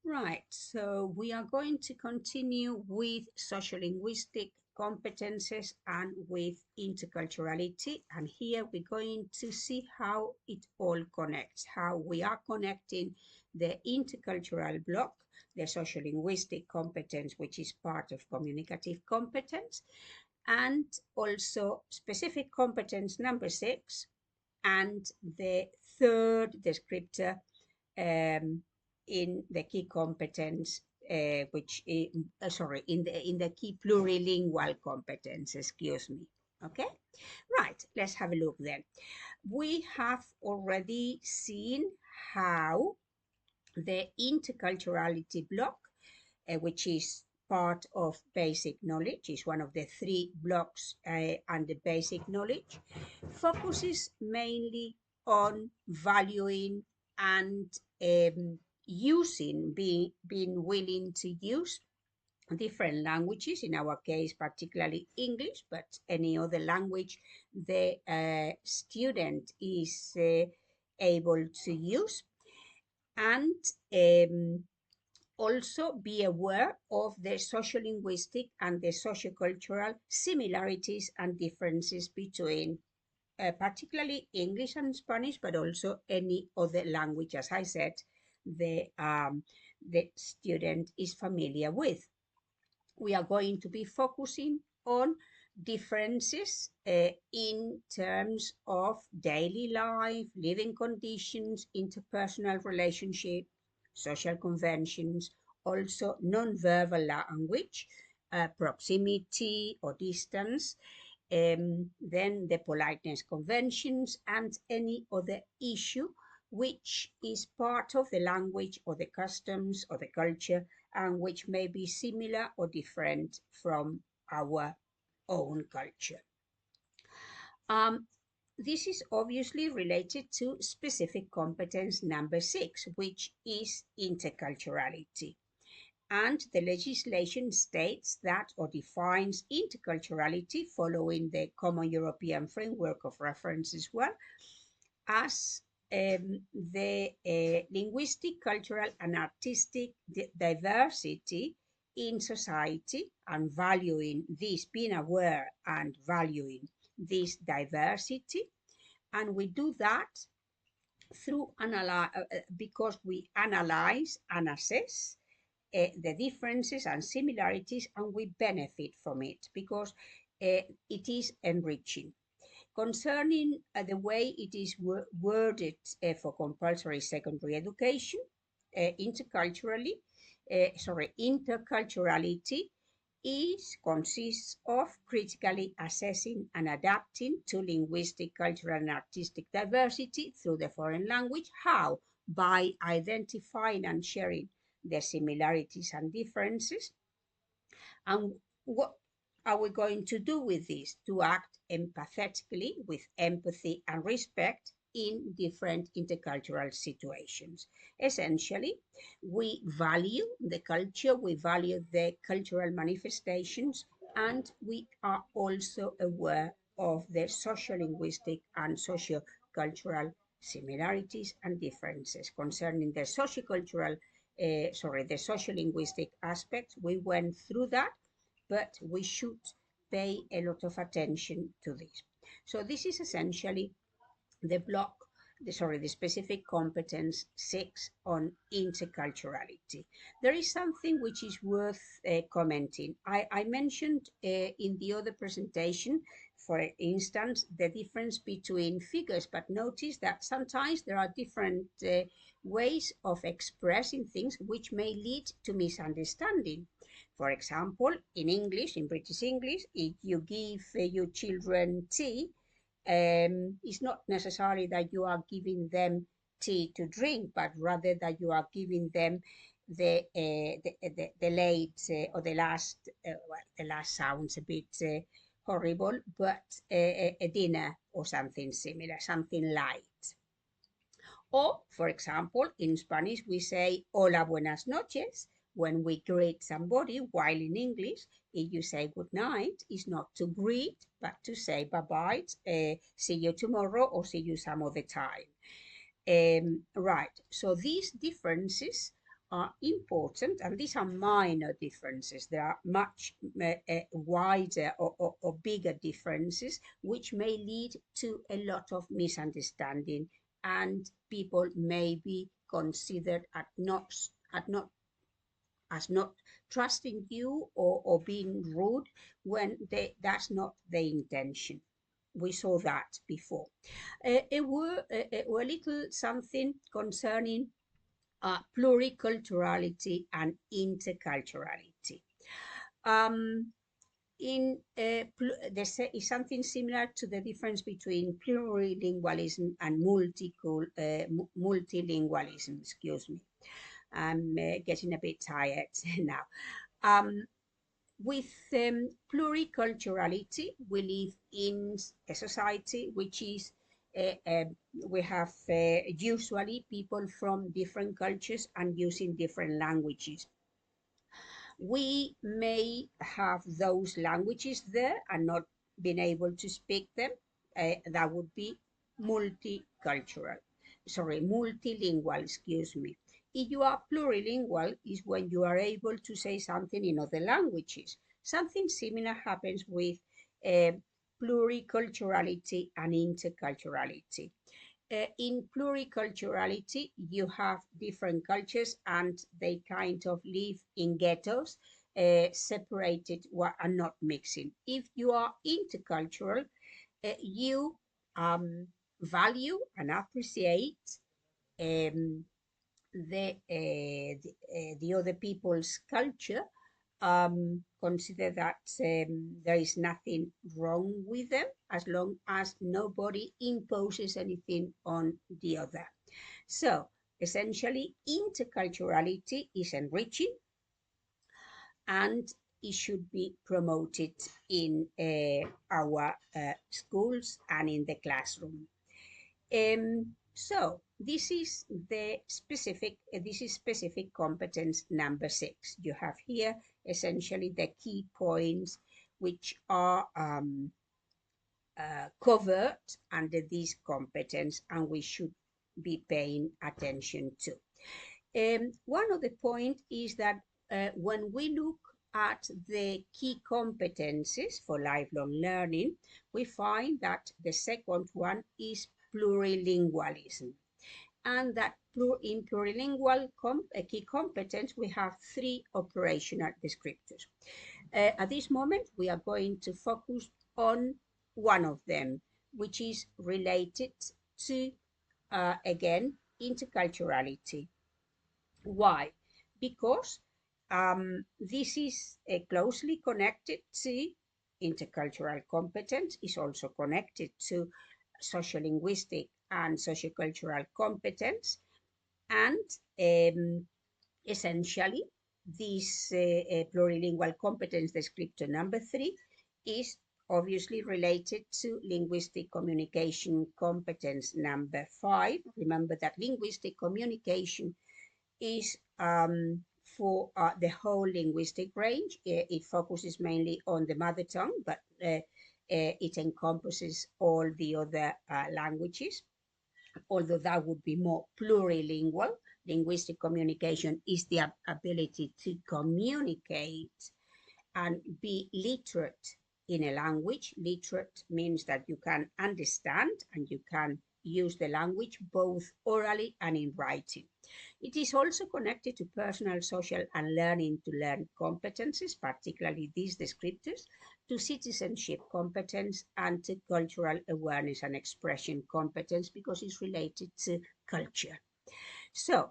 Right, so we are going to continue with socio-linguistic competences and with interculturality. And here we're going to see how it all connects, how we are connecting the intercultural block, the socio-linguistic competence, which is part of communicative competence, and also specific competence number 6, and the third descriptor in the key competence, which is, in the key plurilingual competence, excuse me. Okay, right, let's have a look then. We have already seen how the interculturality block, which is part of basic knowledge, is one of the 3 blocks under basic knowledge, focuses mainly on valuing and using, being willing to use different languages, in our case particularly English, but any other language the student is able to use, and also be aware of the sociolinguistic and the sociocultural similarities and differences between particularly English and Spanish, but also any other language, as I said, the student is familiar with. We are going to be focusing on differences in terms of daily life, living conditions, interpersonal relationship, social conventions, also non-verbal language, proximity or distance, then the politeness conventions, and any other issue which is part of the language or the customs or the culture, and which may be similar or different from our own culture. This is obviously related to specific competence number 6, which is interculturality. And the legislation states that, or defines interculturality following the Common European Framework of Reference as well, as the linguistic, cultural, and artistic diversity in society, and valuing this, being aware and valuing this diversity. And we do that through because we analyze and assess the differences and similarities, and we benefit from it because it is enriching. Concerning the way it is worded for compulsory secondary education, interculturality consists of critically assessing and adapting to linguistic, cultural, and artistic diversity through the foreign language. How? By identifying and sharing the similarities and differences. And what are we going to do with this? To act empathetically, with empathy and respect in different intercultural situations. Essentially, we value the culture, we value the cultural manifestations, and we are also aware of the sociolinguistic and sociocultural similarities and differences. Concerning the sociocultural the sociolinguistic aspects, we went through that, but we should pay a lot of attention to this. So this is essentially the block, the specific competence 6 on interculturality. There is something which is worth commenting. I mentioned in the other presentation, for instance, the difference between figures, but notice that sometimes there are different ways of expressing things which may lead to misunderstanding. For example, in English, in British English, if you give your children tea, it's not necessarily that you are giving them tea to drink, but rather that you are giving them the late or the last, well, the last sounds a bit horrible, but a dinner or something similar, something light. Or, for example, in Spanish, we say hola, buenas noches when we greet somebody, while in English, if you say good night, it's not to greet, but to say bye-bye, see you tomorrow, or see you some other time. Right, so these differences are important, and these are minor differences. There are much wider or bigger differences, which may lead to a lot of misunderstanding, and people may be considered as not trusting you or being rude when that's not the intention. We saw that before. A little something concerning pluriculturality and interculturality. There is something similar to the difference between plurilingualism and multilingualism. Excuse me, I'm getting a bit tired now. With pluriculturality, we live in a society which is we have usually people from different cultures and using different languages. We may have those languages there and not being able to speak them. That would be multilingual, excuse me. If you are plurilingual, is when you are able to say something in other languages. Something similar happens with pluriculturality and interculturality. In pluriculturality, you have different cultures and they kind of live in ghettos, separated and not mixing. If you are intercultural, you value and appreciate the other people's culture, consider that there is nothing wrong with them as long as nobody imposes anything on the other. So essentially, interculturality is enriching and it should be promoted in our schools and in the classroom. So this is specific competence number 6. You have here essentially the key points which are covered under this competence and we should be paying attention to. One of the points is that when we look at the key competences for lifelong learning, we find that the second one is plurilingualism, and that in plurilingual key competence we have 3 operational descriptors. At this moment we are going to focus on one of them, which is related to again interculturality. Why? Because this is closely connected to intercultural competence, is also connected to socio-linguistic and sociocultural competence, and essentially this plurilingual competence descriptor number 3 is obviously related to linguistic communication competence number 5. Remember that linguistic communication is for the whole linguistic range. It focuses mainly on the mother tongue, but it encompasses all the other languages, although that would be more plurilingual. Linguistic communication is the ability to communicate and be literate in a language. Literate means that you can understand and you can use the language both orally and in writing. It is also connected to personal, social, and learning to learn competences, particularly these descriptors, to citizenship competence and to cultural awareness and expression competence, because it's related to culture. So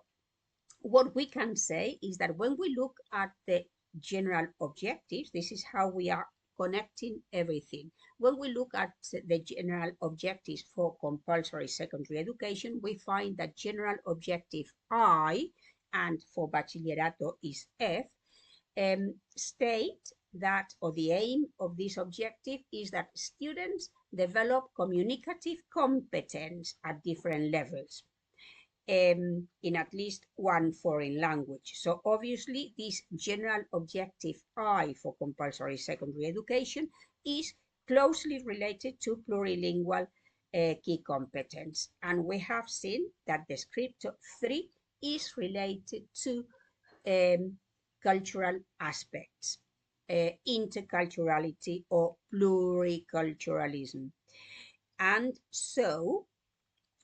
what we can say is that when we look at the general objectives, this is how we are connecting everything. When we look at the general objectives for compulsory secondary education, we find that general objective I, and for bachillerato is F, state that, or the aim of this objective is that students develop communicative competence at different levels in at least one foreign language. So obviously this general objective I for compulsory secondary education is closely related to plurilingual key competence. And we have seen that descriptor 3 is related to cultural aspects, interculturality or pluriculturalism. And so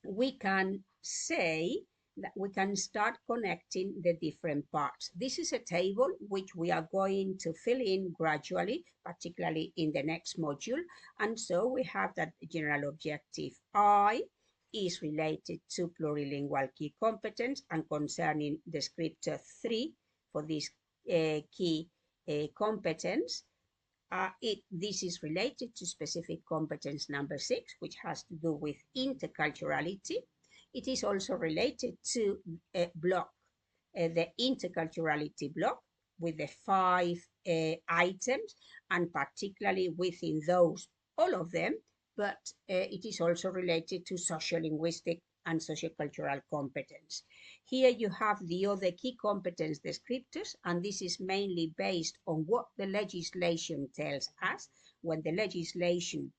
we can say that we can start connecting the different parts. This is a table which we are going to fill in gradually, particularly in the next module. And so we have that general objective I is related to plurilingual key competence and concerning descriptor 3 for this key competence. This is related to specific competence number 6, which has to do with interculturality. It is also related to a block, the interculturality block, with the 5 items, and particularly within those, all of them, but it is also related to socio-linguistic and sociocultural competence. Here you have the other key competence descriptors, and this is mainly based on what the legislation tells us. When the legislation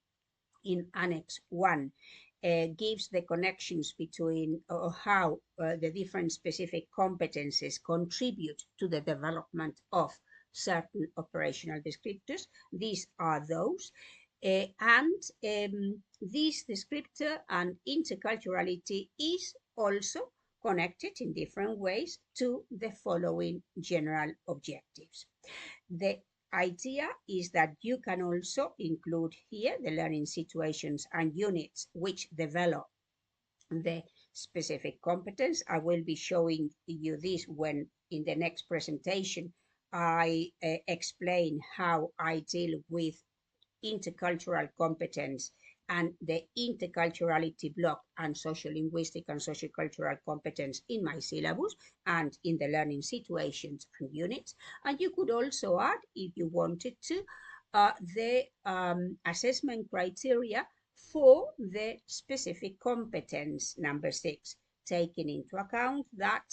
in Annex 1 gives the connections between how the different specific competences contribute to the development of certain operational descriptors. These are those. This descriptor and interculturality is also connected in different ways to the following general objectives. The idea is that you can also include here the learning situations and units which develop the specific competence. I will be showing you this when in the next presentation I explain how I deal with intercultural competence and the interculturality block and sociolinguistic and sociocultural competence in my syllabus and in the learning situations and units. And you could also add, if you wanted to, the assessment criteria for the specific competence number 6, taking into account that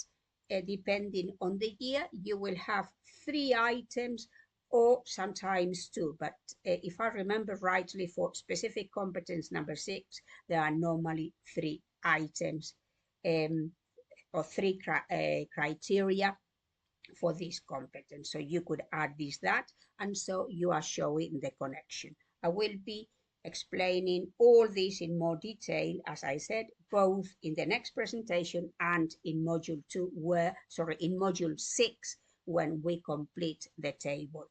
depending on the year, you will have 3 items or sometimes 2, but if I remember rightly, for specific competence number 6, there are normally 3 items or 3 criteria for this competence. So you could add that, and so you are showing the connection. I will be explaining all this in more detail, as I said, both in the next presentation and in module 6, when we complete the table.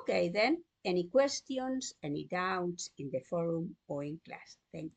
Okay, then, any questions, any doubts in the forum or in class? Thank you.